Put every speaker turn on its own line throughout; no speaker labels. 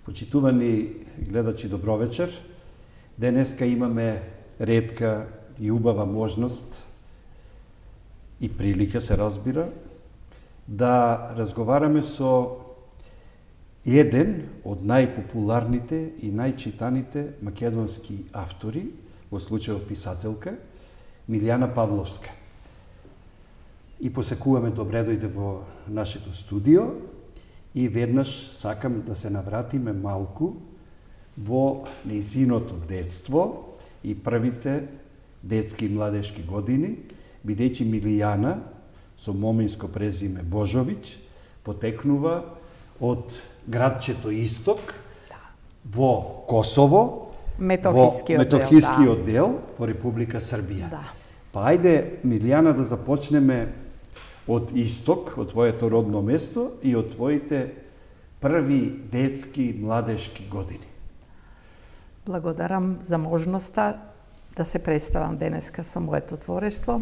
Почитувани гледачи, добро вечер. Денеска имаме ретка и убава можност и прилика, се разбира, да разговараме со еден од најпопуларните и најчитаните македонски автори, во случајов писателка, Милијана Павловска. И посекуваме добре дојде во нашето студио и веднаш сакам да се навратиме малку во нејзиното детство и првите детски и младешки години, бидејќи Милијана со моминско презиме Божовиќ потекнува од градчето Исток во Косово, Метохискиот дел во Република Србија.
Да.
Па ајде, Милијана, да започнеме од Исток, од твоето родно место и од твоите први детски младешки години.
Благодарам за можноста да се представам денеска со моето творештво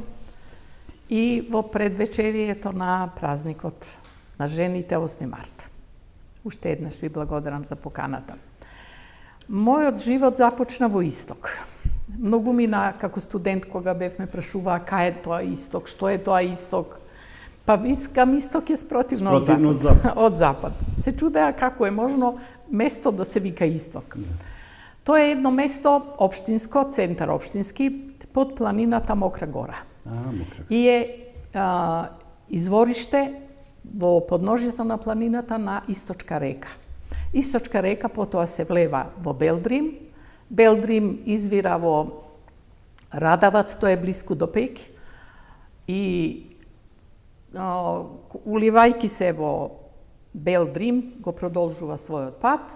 и во предвечерието на празникот на жените 8 март. Уште еднаш ви благодарам за поканата. Мојот живот започна во Исток. Многу мина како студент кога бевме прашуваа кај е тоа Исток, што е тоа Исток. Па вискам, Исток е спротивно од Запад. Од Запад. Се чудеа како е можно место да се вика Исток. Тоа е едно место општинско, центар општински, под планината Мокра гора.
Мокра.
И е извориште во подножјето на планината на Источка река. Источка река потоа се влева во Белдрим. Белдрим извира во Радавац, тоа е блиску до Пеќ. И уливајки се во Белдрим, го продолжува својот пат.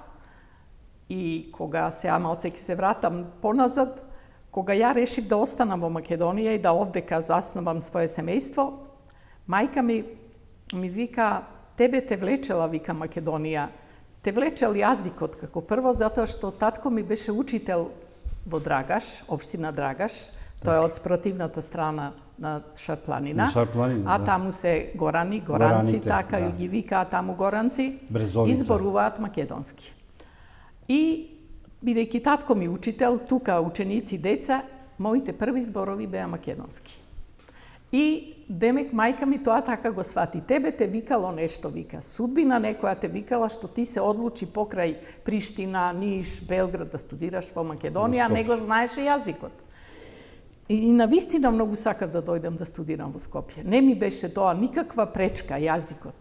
И кога се малце ќе се вратам поназад, кога ја решив да останам во Македонија и да овдека заснувам свое семејство, мајка ми вика, тебе те влечела, вика, Македонија. Те влечел јазикот како прво, затоа што татко ми беше учител во Драгаш, општина Драгаш, тоа е од спротивната страна на Шарпланина, а таму се горанци,
Гораните,
така и ги викаат таму горанци,
Брезовица.
Изборуваат македонски. И, бидејќи татко ми учител, тука ученици, деца, моите први зборови беа македонски. И демек мајка ми тоа така го свати. Тебе те викало нешто, вика. Судбина некоја те викала што ти се одлучи покрај Приштина, Ниш, Белград да студираш во Македонија, не го знаеше јазикот. И навистина многу сакав да дојдам да студирам во Скопје. Не ми беше тоа никаква пречка јазикот.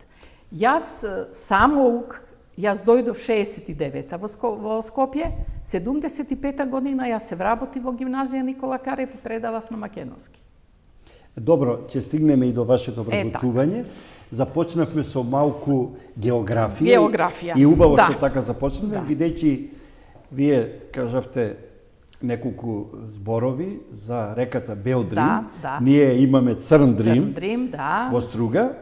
Јас самоук, јас дојдов 69-та во Скопје, 75-та година јас се вработив во гимназија Никола Карев и предавав на македонски.
Добро, ќе стигнеме и до вашето вработување. Започнавме со малку географија. И убаво што така започнеме, бидејќи вие кажавте неколку зборови за реката Белдрим. Ние имаме Црн Дрим во Струга.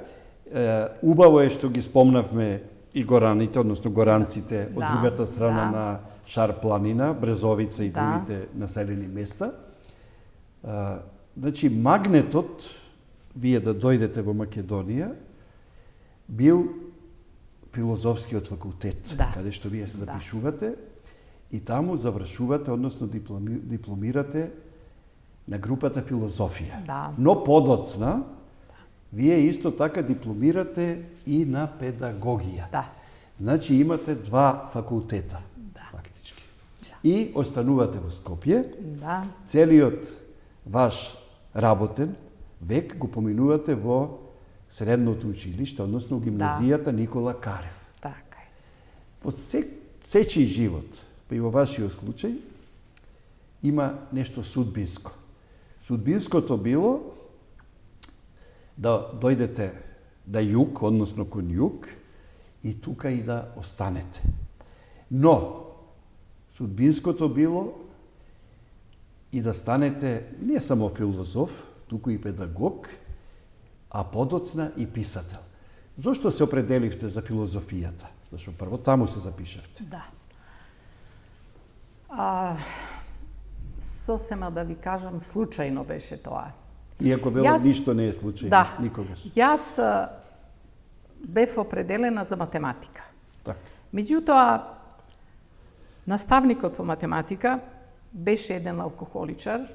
Убаво е што ги спомнавме и гораните, односно горанците од другата страна на Шарпланина, Брезовица и другите населени места. Значи, магнетот, вие да дојдете во Македонија, бил филозофскиот факултет, каде што вие се запишувате и таму завршувате, односно дипломирате на групата филозофија. Но подоцна, вие исто така дипломирате и на педагогија. Значи, имате два факултета, фактички. И останувате во Скопје. Целиот ваш работен век го поминувате во средното училиште, односно гимназијата Никола Карев.
Така е.
Во сечи живот, па и во вашиот случај, има нешто судбинско. Судбинското било да дојдете на југ, односно кон југ, и тука и да останете. Но, судбинското било и да станете не само филозоф, туку и педагог, а подоцна и писател. Зошто се определивте за филозофијата? Зашто прво таму се запишавте.
Сосема да ви кажам, случајно беше тоа.
Иако велат ништо не е случајно, никогаш.
Јас бев определена за математика.
Так.
Меѓутоа, Наставникот по математика беше еден алкохоличар,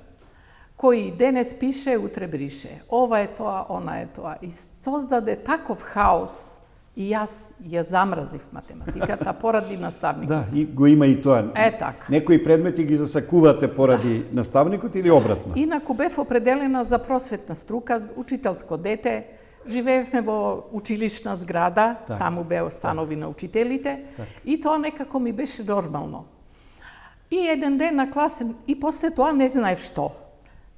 кој денес пише, утре брише. Ова е тоа, она е тоа. И создаде таков хаос, и јас ја замразив математиката поради наставникот.
Да, и го има и тоа.
Така.
Некои предмети ги засакувате поради наставникот или обратно?
Инаку бев определена за просветна струка, учителско дете. Живеевме во училишна зграда, таму беа станови на учителите, и тоа некако ми беше нормално. И еден ден на класен, и после тоа не знаев што.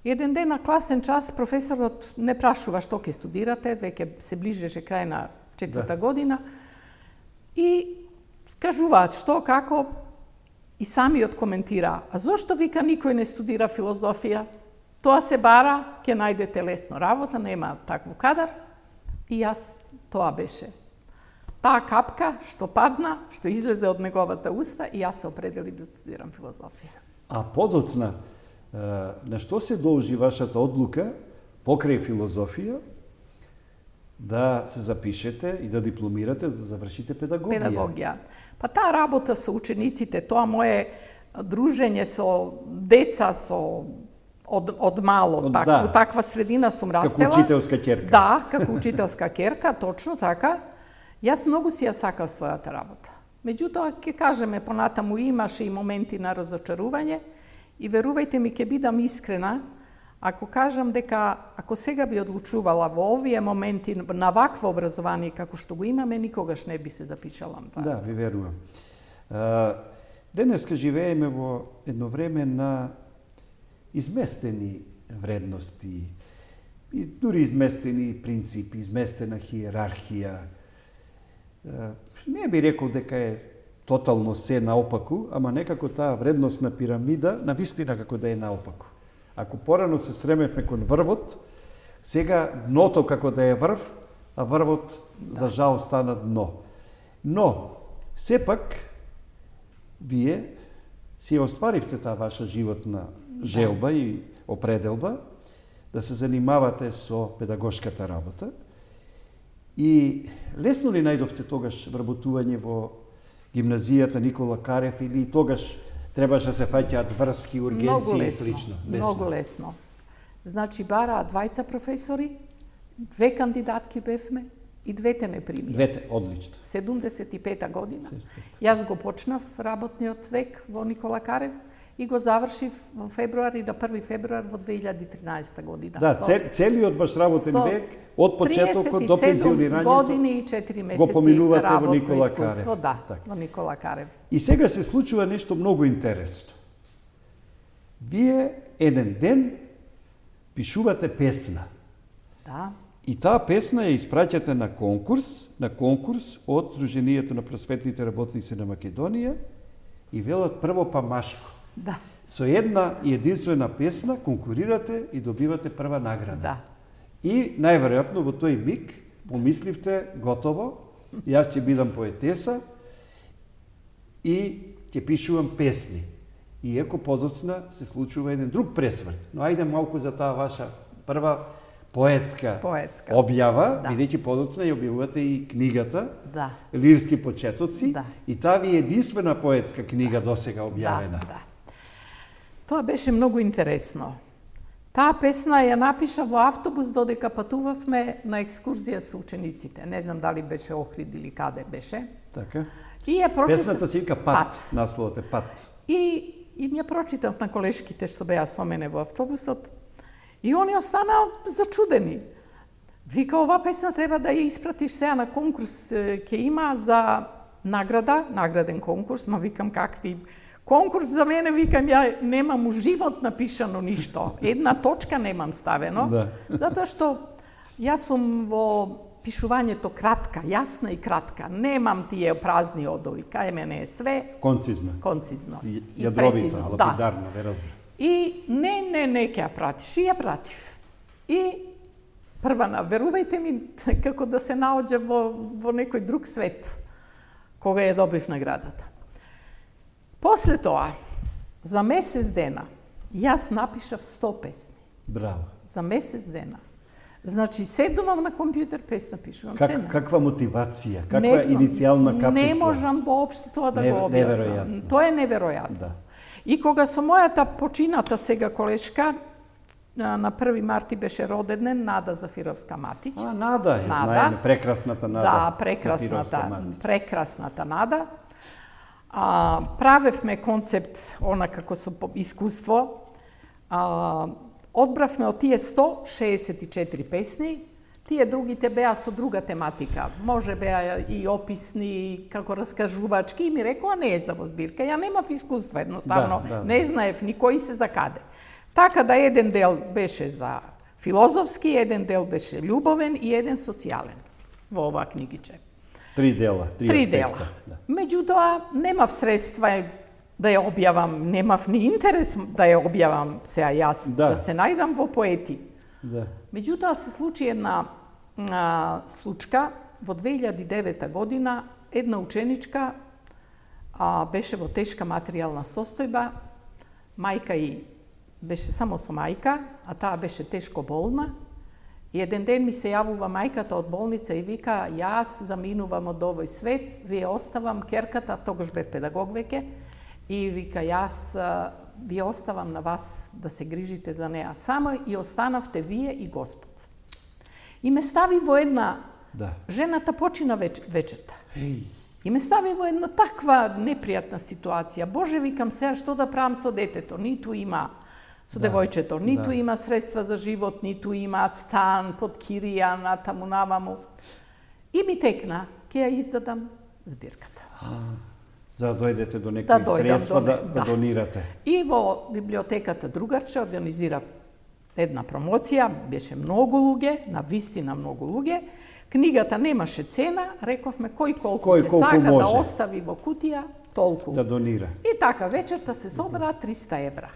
Еден ден на класен час професорот не прашува што ќе студирате, веќе се ближеше крај на 4-та година, и кажуваат што, како, и самиот коментира, а зошто вика никој не студира филозофија? Тоа се бара, ќе најдете лесно работа, нема такво кадар. И јас, тоа беше. Таа капка што падна, што излезе од неговата уста, и јас се определив да студирам филозофија.
А подоцна, на што се должи вашата одлука покрај филозофија да се запишете и да дипломирате, да завршите педагогија?
Педагогија. Па таа работа со учениците, тоа мое дружење со деца, од мало, у таква средина сум растела.
Како учителска ќерка.
Да, како учителска ќерка, точно така. Јас многу си ја сакав својата работа. Меѓутоа, ќе кажеме, понатаму имаше и моменти на разочарување, и верувајте ми, ќе бидам искрена, ако кажам дека, ако сега би одлучувала во овие моменти на вакво образование како што го имаме, никогаш не би се запишала на тоа.
Да, ви верувам. Денеска живееме во едно време на изместени вредности, и дури изместени принципи, изместена хиерархија. Не би рекол дека е тотално се наопаку, ама некако таа вредносна пирамида навистина како да е наопаку. Ако порано се сремевме кон врвот, сега дното како да е врв, а врвот за жал стана дно. Но, сепак, вие си остваривте таа ваша животна желба и определба да се занимавате со педагошката работа. И лесно ли најдовте тогаш вработување во гимназијата Никола Карев, или тогаш требаше да се фаќаат врски, ургенции и слично?
Многу лесно. Значи, бараат двајца професори, 2 кандидатки бевме и 2 не примија.
2, одлично.
75-та година. Јас го почнав работниот век во Никола Карев и го завршив во февруари, на 1 февруар во 2013 година.
Да, целиот ваш работен век, од почетокот до пензионирањето,
37 години и 4 месеци
го поминувате во
работно
Никола
искуство,
Карев.
да, во Никола Карев.
И сега се случува нешто многу интересно. Вие еден ден пишувате песна.
Да.
И таа песна ја испраќате на конкурс од Сдруженијето на просветните работници на Македонија, и велат прво па машко.
Да.
Со една и единствена песна конкурирате и добивате прва награда.
Да.
И најверојатно во тој миг помисливте, готово, јас ќе бидам поетеса и ќе пишувам песни. Иако подоцна се случува еден друг пресврт. Но ајде малку за таа ваша прва поетска објава, бидејќи подоцна ја објавувате и книгата, Лирски почетоци, и таа ви е единствена поетска книга досега објавена.
Да. Тоа беше многу интересно. Таа песна ја напиша во автобус додека патувавме на екскурзија со учениците. Не знам дали беше Охрид или каде беше.
Така.
И ја прочитав.
Песната се вика Пат, насловот е Пат.
И ја прочитав на колешките што беа со мене во автобусот. И они останаа зачудени. Вика, ова песна треба да ја испратиш сега на конкурс, ќе има за награден конкурс, ма викам какви конкурс за мене, викам, ја немам у живот напишано ништо. Една точка немам ставено, затоа што јас сум во пишувањето кратка, јасна и кратка. Немам тие празни одови, кај мене е све
концизно.
И
јадровита, лапидарна, ве разбирам.
И не ќе ја пратиш, и ја пратив. И прва, верувајте ми, како да се наоѓа во некој друг свет, кога ја добив наградата. После тоа, за месец дена, јас напишав 100 песни.
Браво.
За месец дена. Значи, седувам на компјутер, песна пишувам.
Каква мотивација? Каква иницијална каписла?
Не можам воопшто тоа да го објаснам. Тоа е неверојатно.
Да.
И кога со мојата почината сега колешка, на 1. марти беше роденден Нада Зафировска Матич.
Нада, знаеме, прекрасната Нада.
Да, прекрасната Нада. Правевме концепт, она како со искуство. Одбравме од тие 164 песни, тие другите беа со друга тематика. Може беа и описни, како раскажувачки, и ми рекоа не е за во збирка. Ја немав искуство, едноставно, не знаев ни кој се за каде. Така да еден дел беше за филозофски, еден дел беше љубовен и еден социјален во оваа книгиче.
Три дела.
Да. Меѓутоа, немав средства да ја објавам, немав ни интерес да ја објавам сега јас, да се најдам во поети.
Да.
Меѓутоа се случи една случка во 2009 година, една ученичка беше во тешка материјална состојба, мајка и беше само со мајка, а таа беше тешко болна. И еден ден ми се јавува мајката од болница и вика, јас заминувам од овој свет, вие оставам керката, тогаш бев педагог веќе, и вика, јас ви оставам на вас да се грижите за неа само и останавте вие и Господ. И ме стави во една...
Да.
Жената почина вечерта. И ме стави во една таква непријатна ситуација. Боже, викам сега што да правам со детето? Ниту има со девојчето, ниту има средства за живот, ниту има стан под кирија, натаму наваму. И ми текна, ќе ја издадам збирката.
За да дојдете до некои средства да донирате.
И во библиотеката Другарче организирав една промоција, беше многу луѓе, навистина многу луѓе. Книгата немаше цена, рековме кој колку ќе сака да остави во кутија, толку.
Да донира.
И така вечерта се собра 300 евра.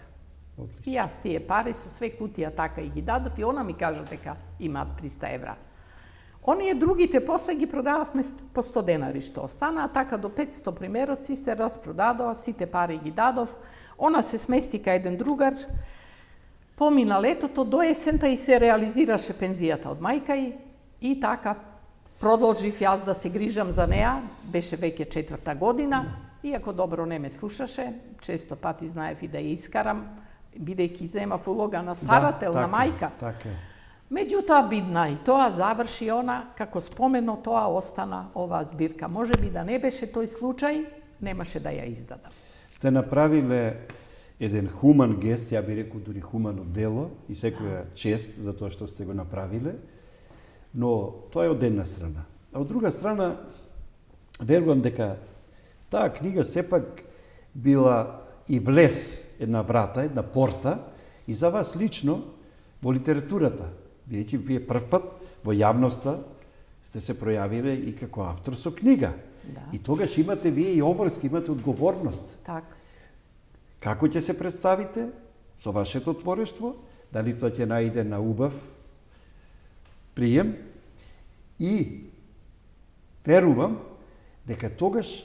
Отлично.
И јас тие пари со све кутија така и ги дадов и она ми кажа дека има 300 евра. Оние другите после ги продававме по 100 денари што остана, а така до 500 примероци се распродадоа, сите пари ги дадов. Она се смести кај еден другар. Помина летото, до есента и се реализираше пензијата од мајка и така продолжив јас да се грижам за неа, беше веќе 4-та година, иако добро не ме слушаше, често пати знаев и да ја искарам, бидејќи земав улога на старател, на мајка.
Така е.
Меѓутоа бидна и тоа заврши она, како спомено, тоа остана оваа збирка. Може би да не беше тој случај, немаше да ја издадам.
Сте направиле еден хуман гест, ја би рекол дури хумано дело и секоја чест за тоа што сте го направиле, но тоа е од една страна. А од друга страна, верувам дека таа книга сепак била и влез, една врата, една порта и за вас лично во литературата. Бидејќи вие прв пат во јавноста сте се пројавиле и како автор со книга.
Да.
И тогаш имате вие и обврска, имате одговорност.
Така.
Како ќе се представите со вашето творештво? Дали тоа ќе најде на убав прием? И верувам дека тогаш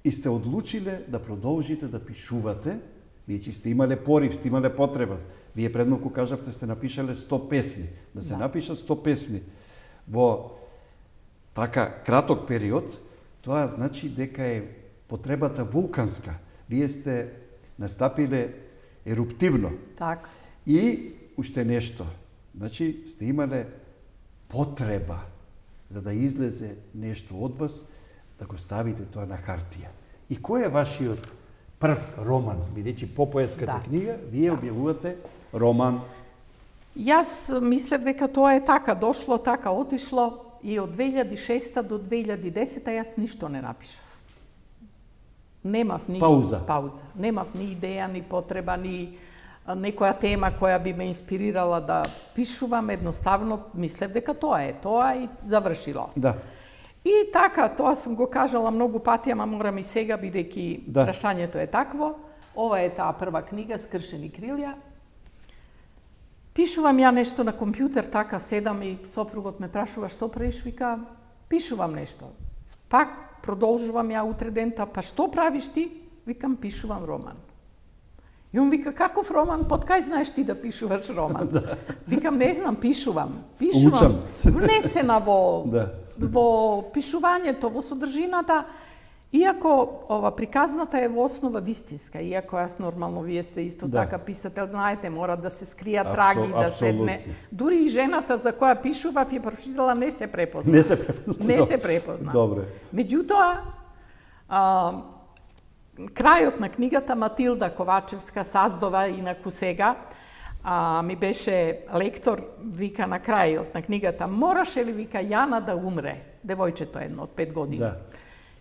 и сте одлучиле да продолжите да пишувате, бидејќи сте имале порив, сте имале потреба. Вие предмалку кажавте сте напишале 100 песни. Да се напишат 100 песни во така краток период, тоа значи дека е потребата вулканска. Вие сте настапиле еруптивно.
Така.
И уште нешто. Значи сте имале потреба за да излезе нешто од вас, да го ставите тоа на хартија. И кој е вашиот прв роман? Бидејќи по поетската книга, вие објавувате роман.
Јас мислев дека тоа е така дошло, така отишло и од 2006 до 2010 јас ништо не напишав. Немав ни
пауза.
Немав ни идеја, ни потреба, ни некоја тема која би ме инспирирала да пишувам, едноставно мислев дека тоа е тоа и завршило.
Да.
И така, тоа сум го кажала многу пати, ама морам и сега, бидејќи прашањето е такво. Ова е таа прва книга, Скршени крилја. Пишувам ја нешто на компјутер, така седам и сопругот ме прашува што правиш, вика, пишувам нешто. Пак продолжувам ја утре дента, па што правиш ти? Викам, пишувам роман. И он вика, каков роман? Под кај знаеш ти да пишуваш роман? Викам, не знам, пишувам.
Учам.
Внесена во пишувањето, во содржината, иако ова приказната е во основа вистинска, иако јас нормално, вие сте исто така писател, знаете, мора да се скријат траги, да седне. Дури и жената за која пишував ја прочитала, не се препозна. Не се препозна.
Добре.
Меѓутоа, крајот на книгата Матилда Ковачевска Саздова, инаку сега, ми беше лектор, вика на крајот на книгата, мораше ли, вика, Јана да умре? Девојчето едно од 5 години.
Да.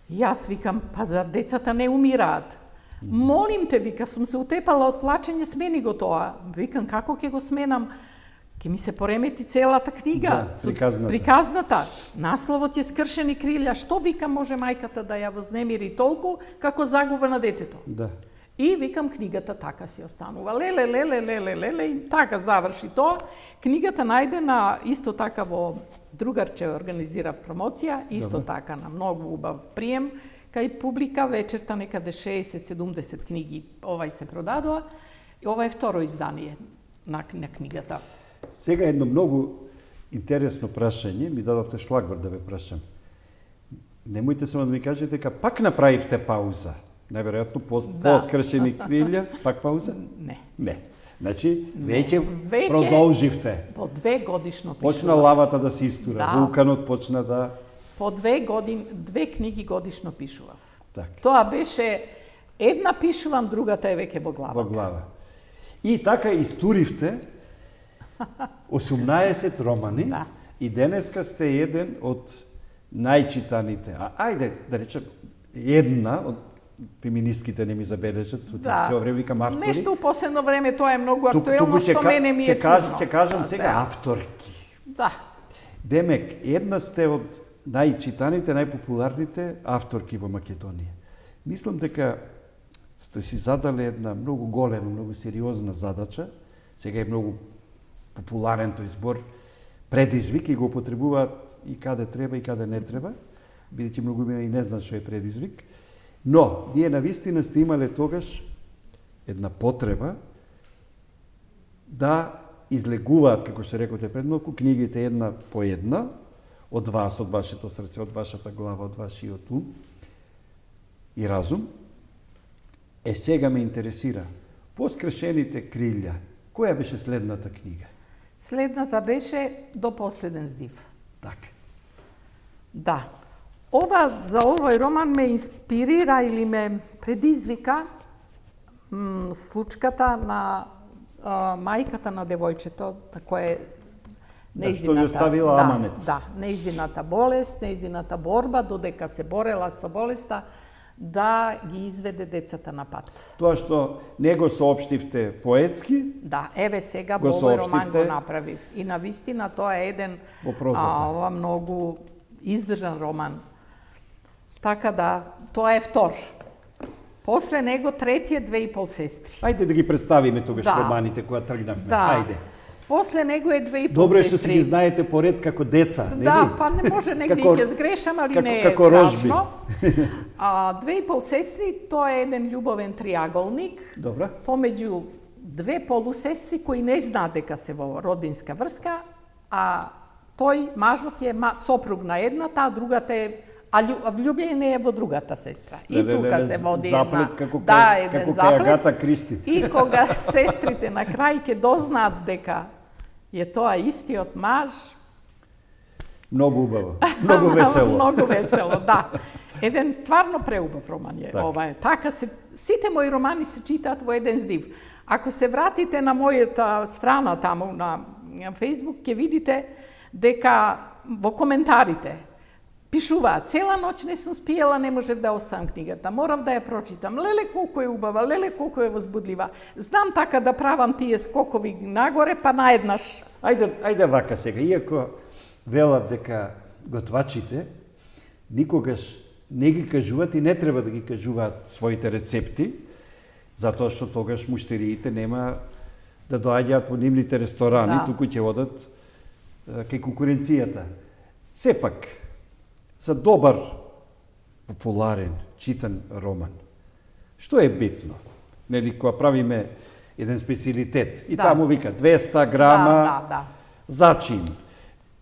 Јас викам, па зар децата не умираат? Молим те, вика, сум се утепала од плачење, смени го тоа. Викам, како ќе го сменам? Ке ми се поремети целата книга.
Да,
приказната. Насловот е Скршени крилја. Што, вика, може мајката да ја вознемири толку, како загуба на детето?
Да.
И викам, книгата така си останува. Леле, и така заврши тоа. Книгата најдена исто така во другарче организирав промоција, исто така на многу убав прием, кај публика вечерта некаде 60-70 книги овај се продадоа. И ова е второ издание на книгата.
Сега едно многу интересно прашање, ми дадовте шлагбар да ве прашам. Немојте само да ми кажете дека пак направивте пауза. Најверојатно по Скршени крилја, пак пауза? Не. Значи, веќе продолживте.
По 2 годишно пишував.
Почна лавата да се истура, вулканот почна да...
По 2 книги годишно пишував.
Так.
Тоа беше една пишувам, другата е веќе во главата.
Во глава. И така истуривте 18 романи и денеска сте еден од најчитаните. Ајде да речем една од феминистките не ми забележат, цел време викам автори.
Нешто у последно време тоа е многу актуелно, што мене ми е чудно.
Ќе кажам сега авторки.
Да.
Демек, една сте од најчитаните, најпопуларните авторки во Македонија. Мислам дека сте си задале една многу голема, многу сериозна задача. Сега е многу популарен тој збор, предизвик, и го употребуваат и каде треба и каде не треба, бидејќи многу мене и не знаат што е предизвик. Но, ние навистина сте имале тогаш една потреба да излегуваат, како што рековте пред малку, книгите една по една, од вас, од вашето срце, од вашата глава, од вашиот ум и разум. Сега ме интересира, по Скршените крилја, која беше следната книга?
Следната беше До последен здив.
Така.
Да. За овој роман ме инспирира или ме предизвика случката на мајката на девојчето, која е нејзината...
Што ја ставила аманет.
Да, нејзината болест, нејзината борба, додека се борела со болеста, да ги изведе децата на пат.
Тоа што не го соопштивте поетски,
да, еве сега во овој роман го направив. И навистина тоа е еден многу издржан роман. Така да, тоа е втор. После него третиот 2,5 сестри.
Ајде да ги представиме тогаш романите која тргнавме. Ајде.
После него е 2,5 сестри.
Добро е што си ги знаете поред како деца, нели?
Да, па не може негде ќе сгрешам, али не е страшно. 2,5 сестри, тоа е еден љубовен триаголник.
Добро.
Помеѓу две полусестри кои не знаат дека се во родбинска врска, а тој мажот е сопруг на едната, а другата е влюбен е во другата сестра. И тука се води
заплет,
еден заплет.
Агата Кристи.
И кога сестрите на крај ќе дознаат дека е тоа истиот маж.
Многу убаво, многу весело.
Многу весело, да. Еден стварно преубав роман е ова е. Така сите мои романи се читаат во еден здив. Ако се вратите на мојата страна таму на Facebook, ќе видите дека во коментарите пишуваат, цела ноќ не сум спиела, не можев да оставам книгата. Морав да ја прочитам. Леле колку е убава, леле колку е возбудлива. Знам така да правам тие скокови нагоре, па наеднаш.
Ајде вака сега, иако велат дека готвачите никогаш не ги кажуваат и не треба да ги кажуваат своите рецепти, затоа што тогаш муштериите нема да доаѓаат во нивните ресторани, туку ќе одат кај конкуренцијата. Сепак, за добар, популарен, читан роман, што е битно? нели, кога правиме еден специалитет. И таму вика 200 грама зачин,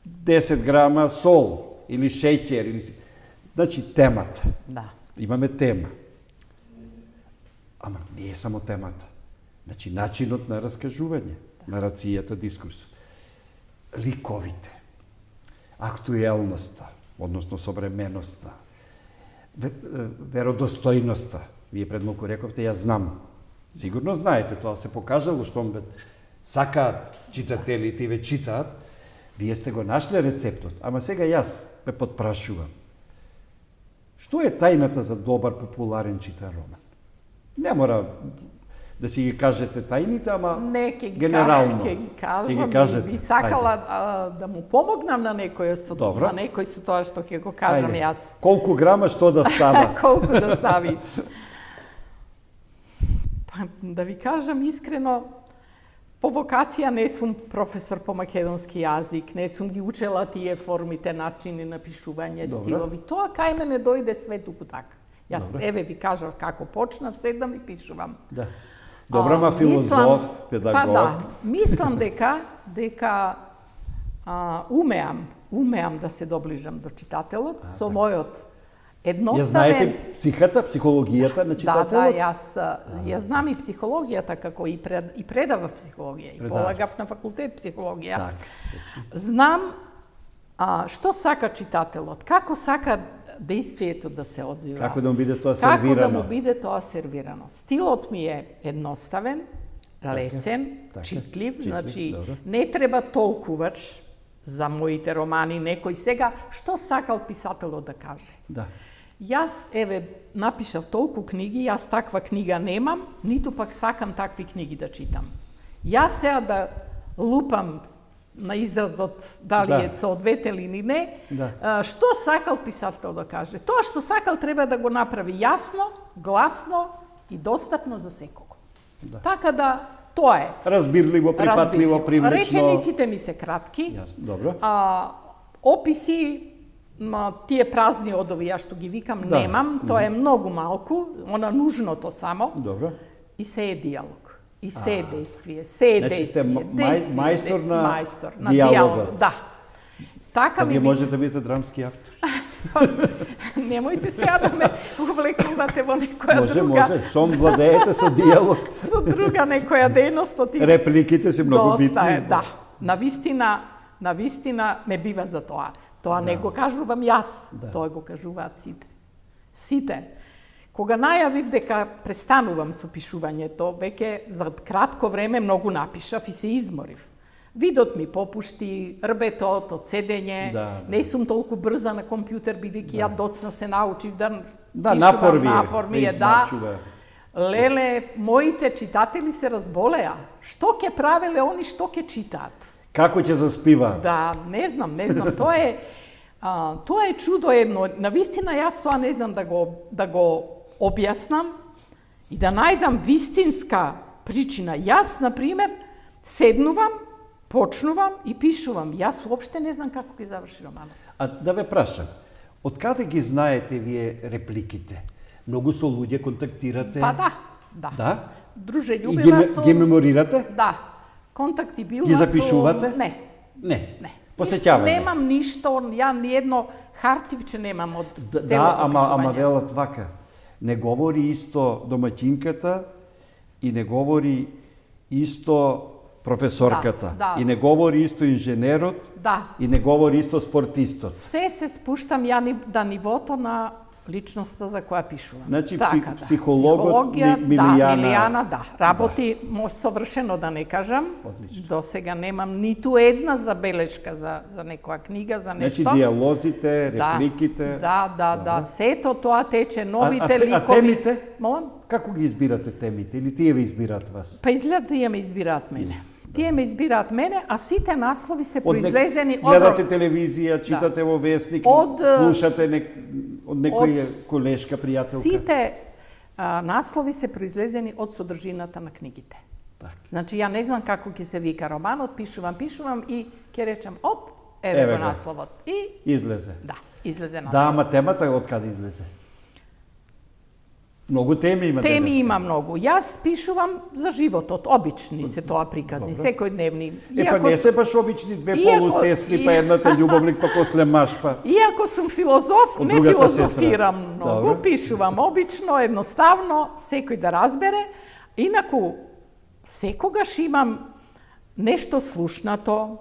10 грама сол или шеќер. Или... Значи, темата.
Да.
Имаме тема. Ама не е само темата. Значи, начинот на раскажување, нарацијата, дискурсот. Ликовите, актуелноста, односно современоста, веродостојноста. Вие пред малку рековте, ја знам. Сигурно знаете, тоа се покажало, што сакаат читателите и ве читаат. Вие сте го нашли рецептот, ама сега јас ме подпрашувам. Што е тајната за добар популарен читан роман? Не мора да си ги кажете тајните, ама генерално.
Не, ќе ги кажам. Би сакала да му помогнам на некој со тоа што ќе го кажам јас.
Колку грама што да става?
Колку да стави. Да ви кажам искрено, по вокација не сум професор по македонски јазик, не сум ги учела тие формите, начини на пишување, стилови. Тоа кај мене дојде све туку така. Јас еве ви кажав како почнав, седам и пишувам.
Да. Добра, ма филозоф, педагог.
Па да, мислам дека умеам да се доближам до читателот со мојот едноставен...
Ја знаете психата, психологијата на читателот?
Да, ја знам и психологијата, како и предавав психологија, и полагав на факултет психологија. Знам што сака читателот, како сака действието да се одвива.
Како да му биде тоа сервирано.
Како да му биде тоа сервирано. Стилот ми е едноставен, лесен, читлив, значи не треба толкуваш за моите романи некој сега што сакал писателот да каже.
Да.
Јас, еве, напишав толку книги, јас таква книга немам, ниту пак сакам такви книги да читам. Јас сега да лупам на изразот дали е соодветен или не, што сакал писател да каже. Тоа што сакал треба да го направи јасно, гласно и достапно за секого. Така да, тоа е.
Разбирливо, припатливо, привлечно.
Речениците ми се кратки.
Добро.
Описи, тие празни одови, ја што ги викам, немам. Тоа е многу малку, она нужното само.
Добро.
И се е диалог. И се е действие, се е действие.
Значи сте мајстор на диалогот.
Да. Така
вие можете да бидете драмски автор.
Немојте сега да ме увлекувате во некоја друга.
Може, шом владеете со диалог.
Со друга некоја дејност.
Репликите се многу битни.
Доста е, да. Навистина ме бива за тоа. Тоа не го кажувам јас, тоа го кажуваат сите. Сите. Кога најавив дека престанувам со пишувањето, веќе за кратко време многу напишав и се изморив. Видот ми попушти, рбетот од седење, не сум толку брза на компјутер, бидејќи ја доцна се научив да пишувам, напор ми е, Леле, моите читатели се разболеа. Што ќе правеле они, што ќе читаат?
Како ќе заспиваат?
Да, не знам, тоа е чудо едно. Навистина јас тоа не знам да го објаснам и да најдам вистинска причина. Јас, например, седнувам, почнувам и пишувам. Јас уопште не знам како ги заврши романот.
А да ве прашам, од каде ги знаете вие репликите? Многу со луѓе контактирате?
Па да.
Да?
Друже, љубива
сум... Ги меморирате?
Да. Контакти билна
ги запишувате?
Не.
Посеќавање?
Немам ништо, ја ниедно хартивче немам од целото
пишување.
Да,
ама велат вака. Не говори исто домаќинката и не говори исто професорката. И не говори исто инженерот. И не говори исто спортистот.
Се спуштам ја на нивото на личноста за која пишувам.
Значи, психологот Милијана
работи совршено, да не кажам. До сега немам ниту една забелешка за некоја книга, за нешто.
Значи, диалозите, репликите.
Да, сето тоа тече, новите ликови.
А темите?
Молам?
Како ги избирате темите? Или тие ве избираат вас?
Па изгледа тие ме избираат мене. Тие ме избираат мене, а сите наслови се произлезени од...
Гледате телевизија, читате во вестник, слушате од некоја колешка, пријателка.
Сите наслови се произлезени од содржината на книгите. Значи, ја не знам како ќе се вика романот, пишувам и ќе речам, еве го насловот. И
излезе.
Да, излезе насловот.
Да, ама темата од каде излезе? Многу теми има
Теми
денеска.
има многу. Јас пишувам за животот, обични се тоа приказни, секојдневни.
Па не се баш обични две полусестри, па едната љубовник, па после маж, па...
Иако сум филозоф, не филозофирам многу,
Добре.
пишувам обично, едноставно, секој да разбере. Инаку, секогаш имам нешто слушнато,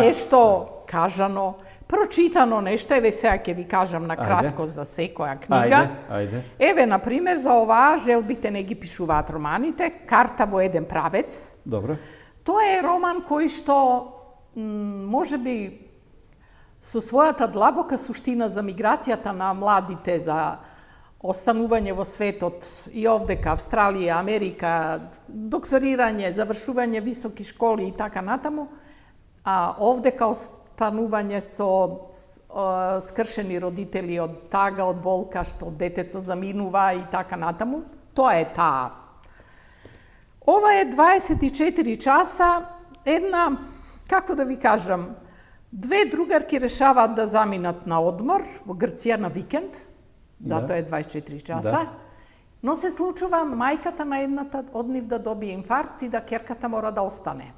нешто кажано, прочитано нешто, еве сега ќе ви кажам на кратко за секоја книга.
Ајде.
Еве, например, за оваа желбите не ги пишуваат романите, Карта во еден правец.
Добро.
Тоа е роман кој што може би со својата длабока суштина за миграцијата на младите, за останување во светот и овдека, Австралија, Америка, докторирање, завршување високи школи и така натаму, а овдека останување со скршени родители од тага, од болка, што детето заминува и така натаму. Тоа е таа. Ова е 24 часа, една, како да ви кажам, две другарки решаваат да заминат на одмор во Грција на викенд, затоа е 24 часа, но се случува мајката на едната од нив да добие инфаркт и да керката мора да остане.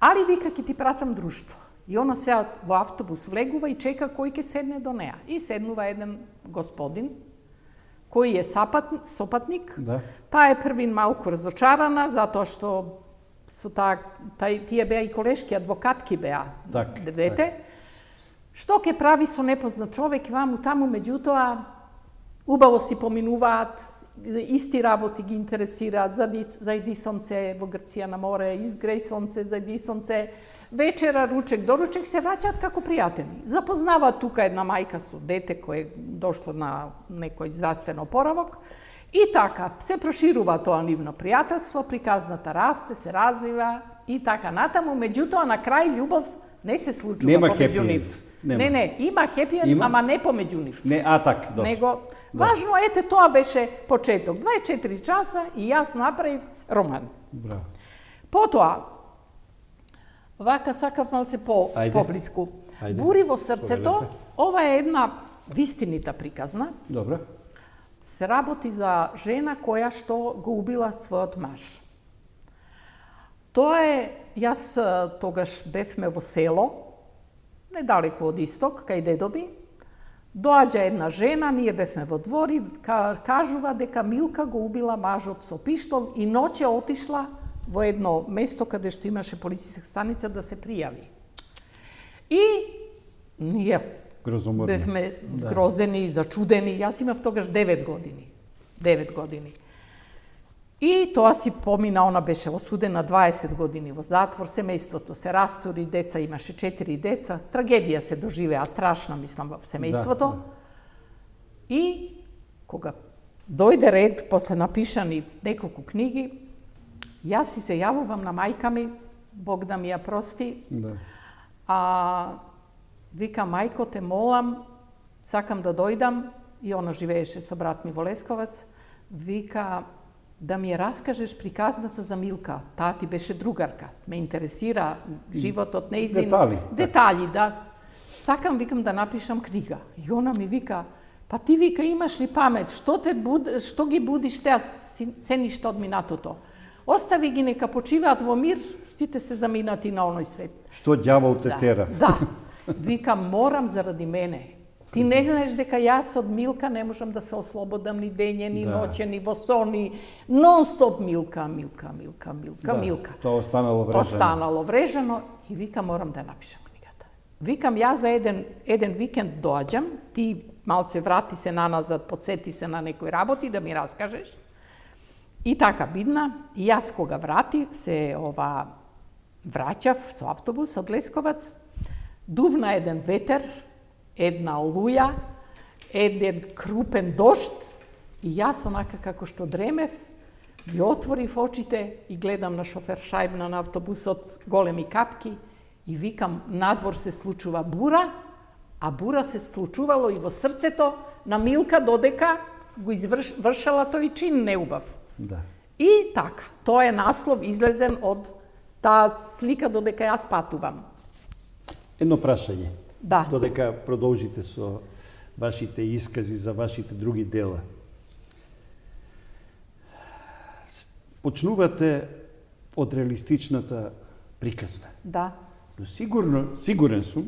Али вика, ќе ти пратам друштво. И она сега во автобус влегува и чека кој ќе седне до неа. И седнува еден господин, кој е сопатник. Таа е првин малку разочарана, затоа што со тие беа и колешки, адвокатки беа двете. Што ќе прави со непознат човек, ваму таму, меѓутоа, убаво си поминуваат, исти работи ги интересираат, зајди сонце во Грција на море, изгреј сонце, зајди сонце, вечера, ручек, доручек, се враќаат како пријатели. Запознаваат тука една мајка со дете кое дошло на некој здравствен опоравок и така, се проширува тоа нивно пријателство, приказната расте, се развива и така натаму, меѓутоа на крај љубов не се случува помеѓу нив. Не, има хепи енд, ама не помеѓу нив.
Не, так, добро.
Него, важно, ете, тоа беше почеток. 24 часа и јас направив роман.
Браво.
Потоа, вака сакав малце поблиску. Бури во срцето, ова е една вистинита приказна.
Добро.
Се работи за жена која што го убила својот маж. Тоа е, јас тогаш бевме во село, недалеку од исток, кај дедоби. Доаѓа една жена, ние бевме во двори, кажува дека Милка го убила мажот со пиштол и ноќе отишла во едно место каде што имаше полициска станица да се пријави. И ние бевме згрозени, зачудени. Јас имав тогаш 9 години. 9 години. И тоа си помина, она беше осудена 20 години во затвор, семејството се растури, деца имаше 4 деца, трагедија се доживеа, страшна, мислам, во семејството. И кога дојде ред, после напишани неколку книги, јас си се јавувам на мајка ми, Бог да ми ја прости, вика, мајко, те молам, сакам да дојдам, и она живееше со брат ми во Лесковац, вика, да ми ја раскажеш приказната за Милка. Таа ти беше другарка. Ме интересира животот нејзин. Детали, да. Сакам, викам, да напишам книга. И она ми вика, па ти, вика, имаш ли памет? Што ги будиш теа сеништа од минатото? Остави ги, нека почиваат во мир, сите се заминати на оној свет.
Што ѓавол те тера?
Да. Вика, морам заради мене. Ти не знаеш дека јас од Милка не можам да се ослободам ни дење, ни ноќе, ни во сон, ни нон-стоп Милка.
Тоа останало врежано.
Останало врежано и вика, морам да напишам книгата. Викам, јас за еден викенд доаѓам, ти малце врати се наназад, подсети се на некои работи да ми раскажеш. И така бидна, и јас кога врати, се враќав со автобус од Лесковац, дувна еден ветер, една олуја, еден крупен дожд и јас онака како што дремев, ги отворив очите и гледам на шофер шајбна на автобусот големи капки и викам, надвор се случува бура, а бура се случувало и во срцето на Милка додека го извршала тој чин неубав.
Да.
И така, тоа е наслов излезен од таа слика додека јас патувам.
Едно прашање.
Да.
Додека продолжите со вашите искази за вашите други дела. почнувате од реалистичната приказна.
Да.
Но сигурен сум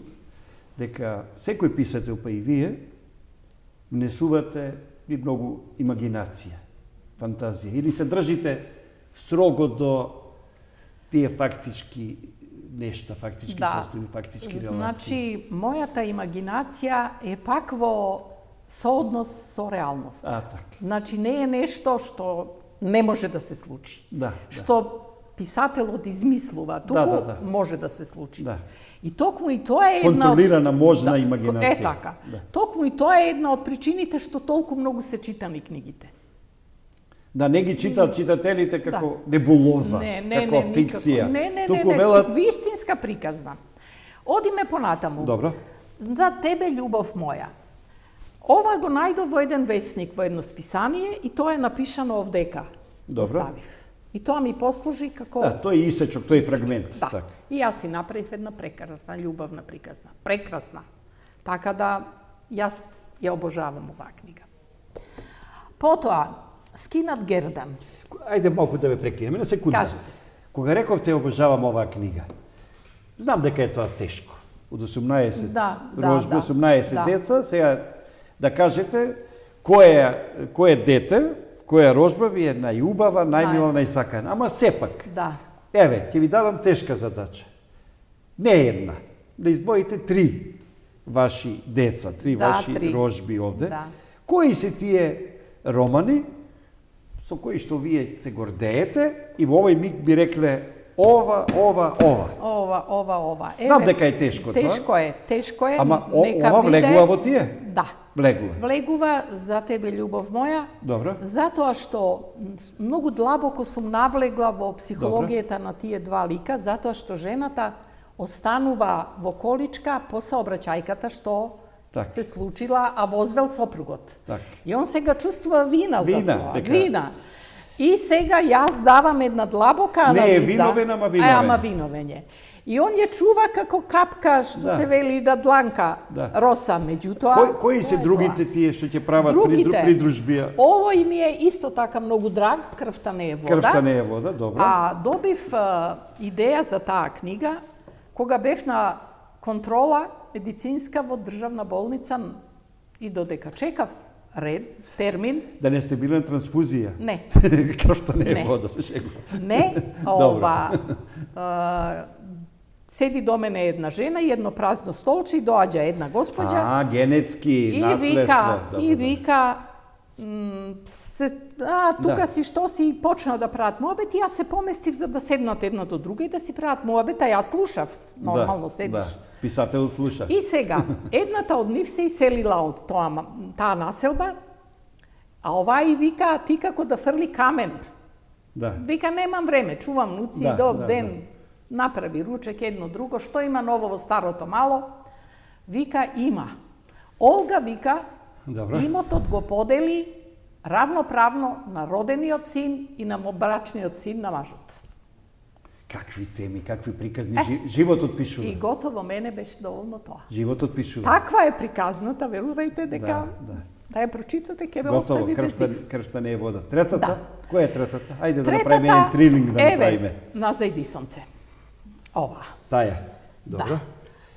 дека секој писател, па и вие, внесувате и многу имагинација, фантазија. Или се држите строго до тие фактички нешта, фактички состојби, фактички релации.
Значи, мојата имагинација е пак во сооднос со реалност.
Така.
Значи, не е нешто што не може да се случи.
Да.
Што писателот измислува, туку може да се случи. Да. И токму и тоа е една
контролирана можна имагинација.
Е така. Да. Токму и тоа е една од причините што толку многу се читани книгите.
Да не ги читаат читателите како небулоза, како фикција.
Туку велат вистинска приказна. Одиме понатаму.
Добро.
За тебе, љубов моја. Ова го најдов во еден весник, во едно списание и тоа е напишано овдека.
Добро.
Оставив. И тоа ми послужи како...
Да, тој исечок, тој фрагмент.
Да.
Так.
И јас си направив една прекрасна, љубавна приказна. Прекрасна. Така да, јас ја обожавам оваа книга. Потоа, Скинат Гердан.
Ајде малку да ве прекинеме, на секунда.
Кажете.
Кога реков обожавам оваа книга, знам дека е тоа тешко. Од 18 рожби, 18 деца, сега да кажете кој е дете, која рожба ви е најубава, најмила, најсакана. Ама сепак, еве, ќе ви дадам тешка задача. Не една, да издвоите 3 ваши деца, 3 ваши рожби овде. Кои се тие романи со кои што вие се гордеете и во овој миг би рекле ова.
Знам
дека е тешко тоа.
Тешко е.
Ама ова влегува во тие?
Да.
Влегува
за тебе, љубов моја.
Добро.
Затоа што многу длабоко сум навлегла во психологијата на тие два лика, затоа што жената останува во количка по саобраќајката што се случила, а возел сопругот. И он сега чувствува вина за тоа. Вина. И сега јас давам една длабока анализа.
Не е виновен, ама виновен.
Ама виновен. И он ја чува како капка што се вели да дланка роса, меѓутоа...
Кои се другите тие што ќе прават придружбија?
Овој ми е исто така многу драг, Крвта не е вода.
Крвта не е вода, добро.
А добив идеја за таа книга кога бев на контрола медицинска во државна болница и додека чекав термин.
Да не сте били на трансфузија?
Не.
Крвта не е вода, се шегувам.
Не, седи до мене една жена и едно празно столче и доаѓа една госпоѓа.
Генетски наследство.
И вика, тука си што си, почна да прават муабет и јас се поместив за да седнат една до друга и да си прават муабет, а јас слушав, нормално седиш.
Писател слуша.
И сега, едната од нив се иселила од таа населба, а оваа и вика, ти како да фрли камен. Вика, немам време, чувам нуци, ден, направи ручек едно друго, што има ново во старото мало? Вика, има. Олга вика, имотот го подели равноправно на родениот син и на брачниот син на мажот.
Какви теми, какви приказни, животот пишува.
И готово, мене беше доволно тоа.
Животот пишува.
Таква е приказната, верувајте дека да ја прочитате, ќе ве остави без див.
Крвта не е вода. Третата? Која е третата? Ајде да направиме еден трилинг да направиме.
На зајди сонце. Ова.
Таја. Добро.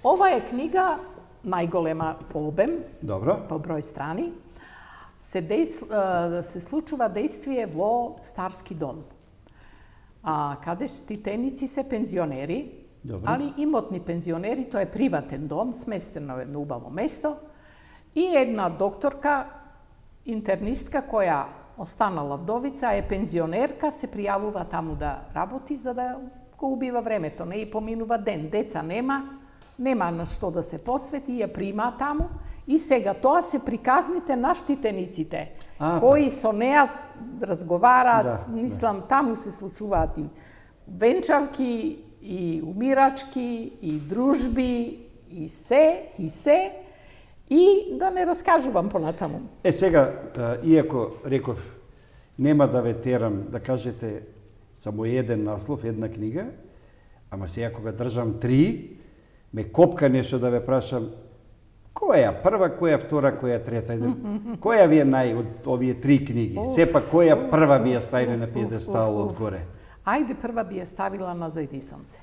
Ова е книга најголема по обем, по број страни. Се случува дејствие во Старски дом. Каде штитеници се пензионери, али имотни пензионери, тоа е приватен дом, сместен на едно убаво место, и една докторка, интернистка, која останала вдовица, е пензионерка, се пријавува таму да работи, за да го убива времето. Не и поминува ден, деца нема на што да се посвети, ја прима таму, и сега тоа се приказните на штитениците, кои со неа разговараат, мислам, таму се случуваат и венчавки, и умирачки, и дружби, и се, и да не раскажувам понатаму.
Сега, иако реков, нема да ве терам да кажете само еден наслов, една книга, ама сега кога држам 3, ме копка нешто да ве прашам, Која прва, која втора, која трета? Која ви е од овие 3 книги? Сепак која прва би ја ставиле на пиедестал одгоре?
Ајде, прва би ја ставила на Зајди сонце.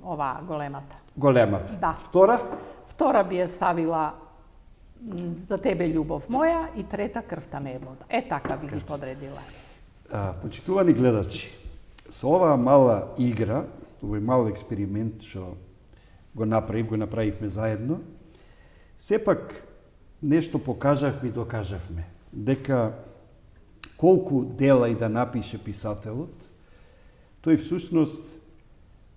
Ова големата.
Големата.
Да.
Втора?
Втора би ја ставила За тебе љубов моја и трета Крвта не е вода. Така би ги подредила.
Почитувани гледачи, со оваа мала игра, овој мал експеримент што го направивме заедно, сепак нешто покажавме и докажавме. Дека колку дела и да напише писателот, тој всушност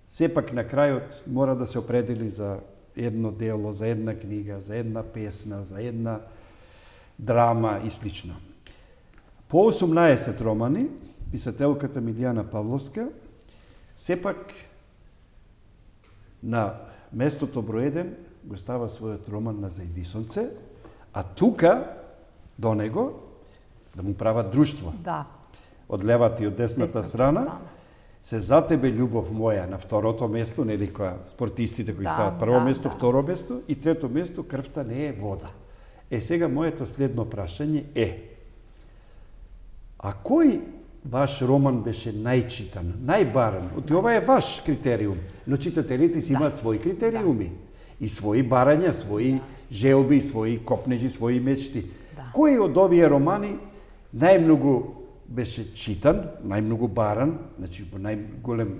сепак на крајот мора да се определи за едно дело, за една книга, за една песна, за една драма и слично. По 18 романи, писателката Милијана Павловска сепак на местото број 1 го става својот роман На Зајди сонце, а тука до него да му прават друштво.
Да.
Од левата и од десната страна се За тебе љубов моја на второто место, нели која спортистите кои стават прво место, второ место и трето место Крвта не е вода. Сега моето следно прашање е: а кој ваш роман беше најчитан, најбаран? Ова е ваш критериум, но читателите си имаат своји критериуми и своји барања, своји желби, своји копнежи, своји мечти. Кој од овие романи најмногу беше читан, најмногу баран, значи во најголем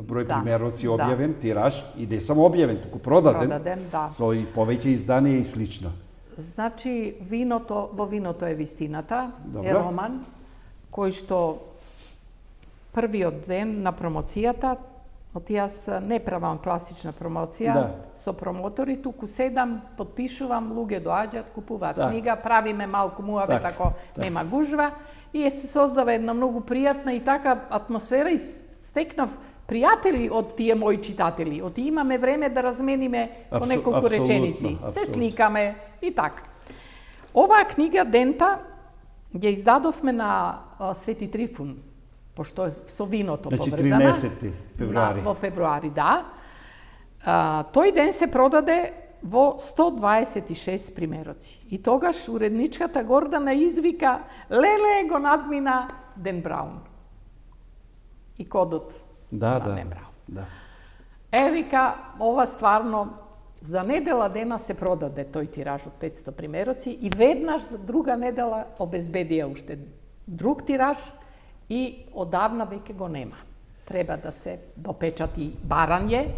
број примероци објавен, тираж, и не само објавен, туку продаден, со и повеќе изданија и слично.
Значи, во виното е вистината, е роман кој што првиот ден на промоцијата, јас не правам класична промоција со промотори, туку седам, подпишувам, луѓе доаѓаат, купуваат книга, правиме малку муавет ако нема гужва, и се создава една многу пријатна и така атмосфера и стекнав пријатели од тие мои читатели. Имаме време да размениме по неколку реченици. Се сликаме и така. Оваа книга Дента ја издадовме на Свети Трифун, пошто со виното поврзана.
Значи 13 февруари.
Во февруари, да. Тој ден се продаде во 126 примероци. И тогаш уредничката Гордана извика: леле, го надмина Ден Браун. И кодот на Ден Браун. Вика, ова стварно за недела дена се продаде тој тираж од 500 примероци и веднаш за друга недела обезбедија уште друг тираж и одавна веќе го нема. Треба да се допечати барање.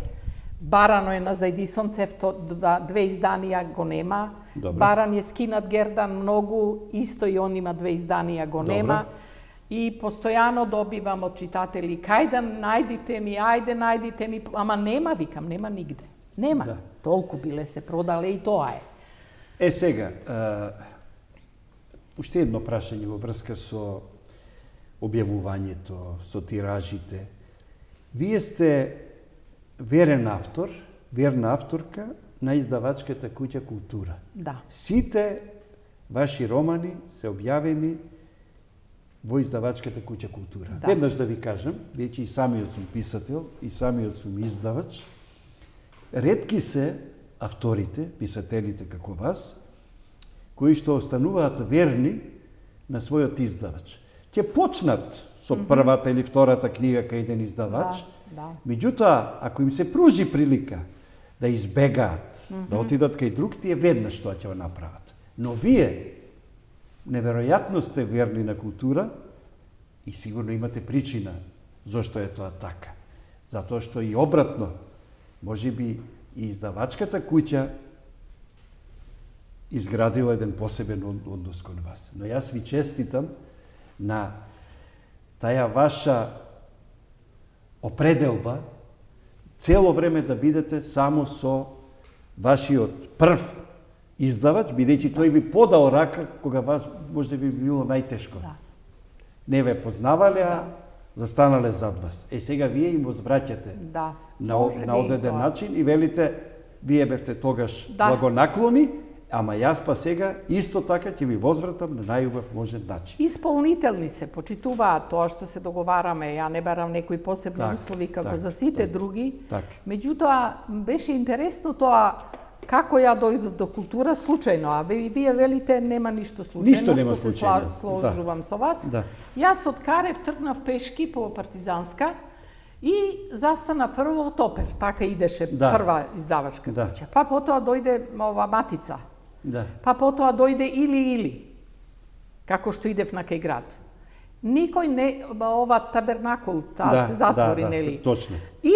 Барано е На Зајди сонце, 2 изданија го нема. Баран е скинат Гердан многу, исто и он има 2 изданија го нема. И постојано добивам од читатели: кај да најдите ми, ајде најдите ми, ама нема, викам, нема нигде. Нема. Толку биле се продале и тоа е.
Сега, уште едно прашање во врска со објавувањето, со тиражите. Вие сте верен автор, верна авторка на издавачката куќа Култура.
Да.
Сите ваши романи се објавени во издавачката куќа Култура. Веднаш да ви кажам, веќе и самиот сум писател, и самиот сум издавач. Ретки се авторите, писателите како вас, кои што остануваат верни на својот издавач. Ќе почнат со првата или втората книга кај еден издавач, меѓутоа, ако им се пружи прилика да избегаат, да отидат кај друг, тие веднаш тоа ќе го направат. Но вие неверојатно сте верни на Култура и сигурно имате причина зошто е тоа така. Затоа што и обратно, можеби и издавачката куќа изградила еден посебен однос кон вас. Но јас ви честитам на таја ваша определба цело време да бидете само со вашиот прв издавач, бидејќи тој ви подал рака кога вас може да ви било најтешко. Не ве познавале, застанале зад вас. Сега вие им возвраќате на одреден начин и велите: вие бевте тогаш благонаклони, ама јас па сега исто така ќе ви возвратам на најубав можен начин.
Исполнителни се, почитуваат тоа што се договараме. Ја не барам некои посебни услови како за сите други. Меѓутоа, беше интересно тоа Како ја дојдов до култура? Случајно, а вие велите нема ништо случајно.
Ништо нема
што
случајно.
се сложувам со вас.
Да.
Јас од Карев тргнав пешки по Партизанска и застана прво во Топер, така идеше прва издавачка куќа. Па потоа дојде ова Матица. Па потоа дојде Или, како што идев на кај град. Никој не, ова Табернакул, таа се затвори, нели?
Точно.
И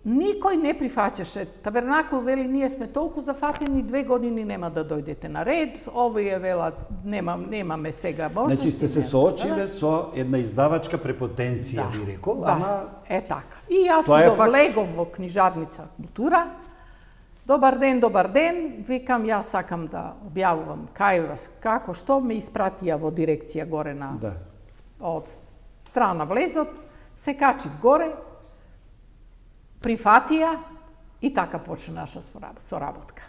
никој не прифаќаше. Табернакул вели, ние сме толку зафатени, 2 години нема да дојдете на ред, овие велат, немаме сега можности.
Значи сте се соочиле со една издавачка препотенција, би рекол, ама...
така. И јас влегов во книжарница култура. Добар ден, викам, јас сакам да објавувам кај вас, како, што ме испратија во дирекција горе на... од страна влезот, се качив горе, прифатија и така почна наша соработка.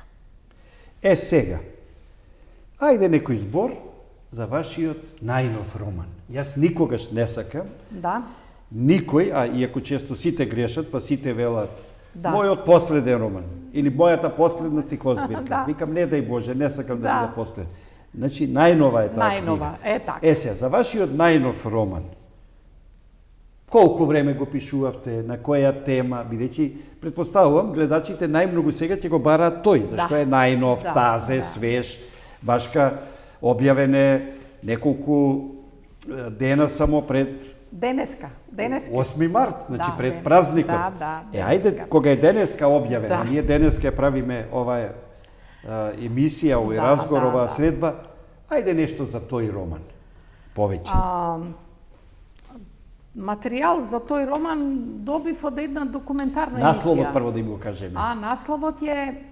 Сега, ајде некој збор за вашиот најнов роман. Јас никогаш не сакам, никој, а иако често сите грешат, па сите велат, мојот последен роман, или мојата последна стихозбирка. Викам, не дај Боже, не сакам да биде последен. Значи, најнова е таа книга.
Така.
Сега, за вашиот најнов роман, колку време го пишувавте, на која тема, бидејќи претпоставувам гледачите најмногу сега ќе го бараат тој, зашто е најнов, тазе, свеж, башка објавене неколку дена само пред
Денеска.
8 март, значи пред празникот. Ајде, кога е денеска објавена, ние денеска правиме ова емисија, овој разговор, оваа средба, ајде нешто за тој роман, повеќе.
Материјал за тој роман добив од една документарна емисија.
Насловот прво да им го кажеме.
Насловот е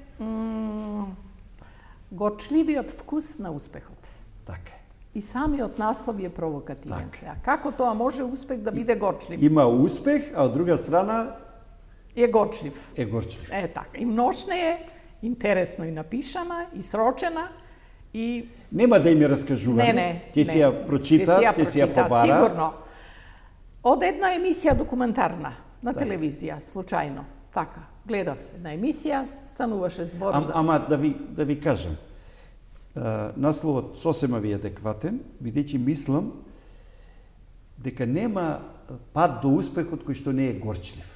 Горчливиот вкус на успехот.
Така.
И самиот наслов е провокативен. Како тоа може успех да биде горчлив?
Има успех, а од друга страна
е горчлив. Така. И множне е интересно и напишана, и срочена, и...
Нема да им ја раскажуваме. Ќе си ја прочитат, ќе си ја побарат.
Сигурно. Од една емисија документарна на телевизија, случајно. Така, гледав една емисија, стануваше збор за...
Ама да ви кажам, насловот сосема ви е адекватен, бидејќи мислам дека нема пат до успехот кој што не е горчлив.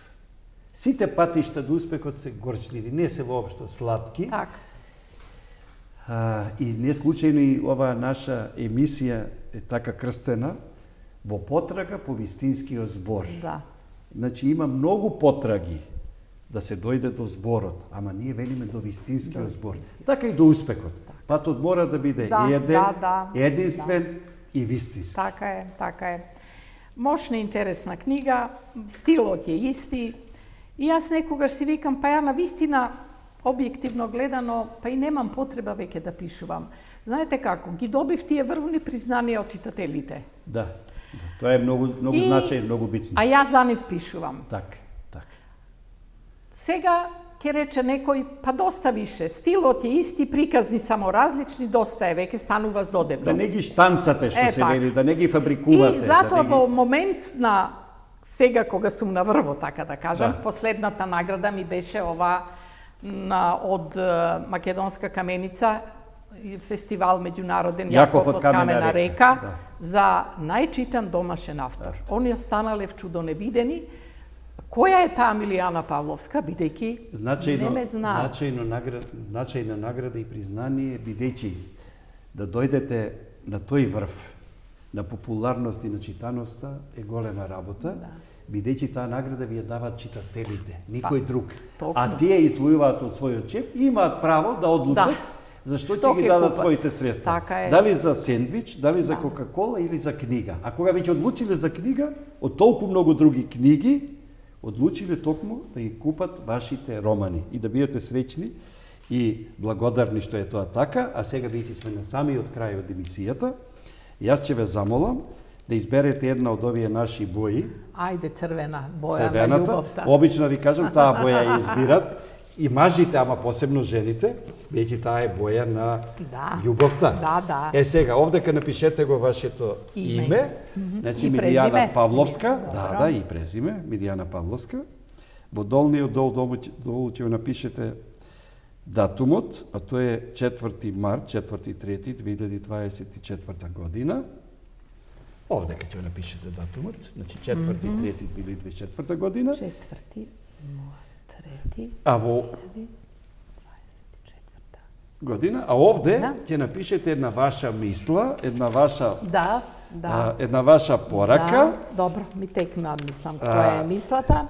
Сите патишта до успехот се горчливи, не се воопшто сладки.
Така.
И не случајно и ова наша емисија е така крстена во потрага по вистинскиот збор. Значи има многу потраги да се дојде до зборот, ама ние велиме до вистинскиот збор. Така и до успехот. Патот мора да биде единствен и вистински.
Така е. Мощна и интересна книга, стилот е исти. И јас некогаш си викам, па ја на вистина, објективно гледано, па и немам потреба веќе да пишувам. Знаете како, ги добив тие врвни признанија од читателите.
Тоа е многу значајно, многу битно.
А јас за нив пишувам.
Така.
Сега ќе рече некој, па доста више, стилот е исти, приказни само различни, доста е, веќе станува додевно.
Да не ги штанцате, што се вели, да не ги фабрикувате.
И затоа во момент на сега кога сум на врво, така да кажам, последната награда ми беше ова од Македонска каменица, фестивал меѓународен Јаков од Камена река, за најчитан домашен автор. Они останале вчудо невидени. Која е таа Милијана Павловска, бидејќи не ме знаат.
Значајна награда и признание, бидејќи да дојдете на тој врв, на популарност и на читаноста е голема работа, бидејќи таа награда ви ја даваат читателите, никој друг. А тие издвојуваат од својот чеп и имаат право да одлучат зашто ќе ги дадат своите средства. Дали за сендвич, дали за Кока-кола или за книга. А кога веќе одлучиле за книга, од толку многу други книги, одлучиле токму да ги купат вашите романи и да бидете среќни и благодарни што е тоа така, а сега бидејќи сме на самиот крај од емисијата, јас ќе ве замолам да изберете една од овие наши бои.
Ајде, црвена боја на љубовта.
Обично ви кажам, таа боја ја избират и мажите, ама посебно жените, бидејќи таа е боја на љубовта. Сега, овдека напишете го вашето име, значи Милијана Павловска, и презиме, Милијана Павловска. Во долниот долу ќе го напишете датумот, а тоа е 4 март, 4.3.2024 година. Овде ќе ќе напишете датумот, значи 4.3.2024 година.
4.3.
А во
2024
година, а овде ќе напишете една ваша мисла, една ваша една ваша порака.
Да, добро, ми текна, мислам, која е мислата.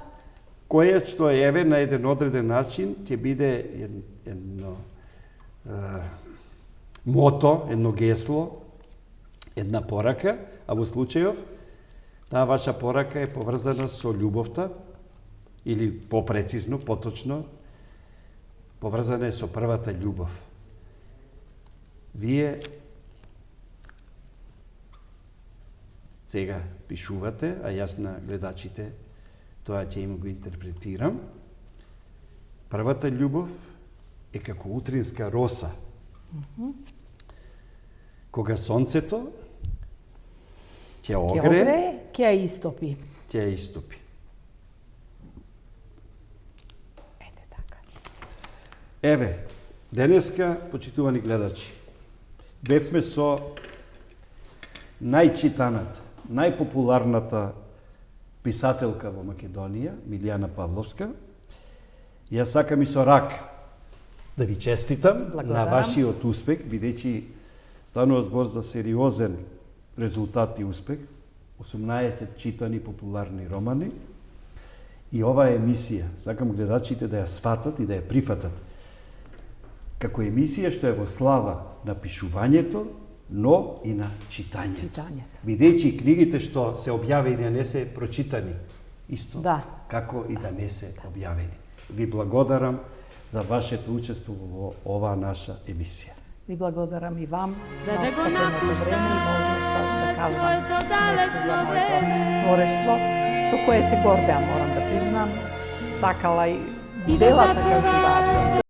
Која што еве на еден одреден начин ќе биде едно мото, едно гесло, една порака, а во случајов таа ваша порака е поврзана со љубовта или попрецизно, поточно, поврзана е со првата љубов. Вие сега пишувате, а јас на гледачите тоа ќе им го интерпретирам. Првата љубов е како утринска роса. Кога сонцето ќе огрее,
ќе ја истопи.
ќе ја истопи.
Ете така.
Еве, денеска, почитувани гледачи, бевме со најчитаната, најпопуларната писателка во Македонија, Милијана Павловска. Јас сакам и со рака да ви честитам на вашиот успех, бидејќи станува збор за сериозен резултат и успех. 18 читани популарни романи. И оваа емисија, сакам гледачите да ја сватат и да ја прифатат како емисија што е во слава на пишувањето, но и на читањето. Бидејќи книгите што се објавени, а не се прочитани, исто како и да не се објавени. Ви благодарам за вашето учество во оваа наша емисија.
Ви благодарам и вам за настапеното време и можноста да кажам нешто за моето творештво, со кое се гордеам, морам да признам. Сакала и делата кажуваат.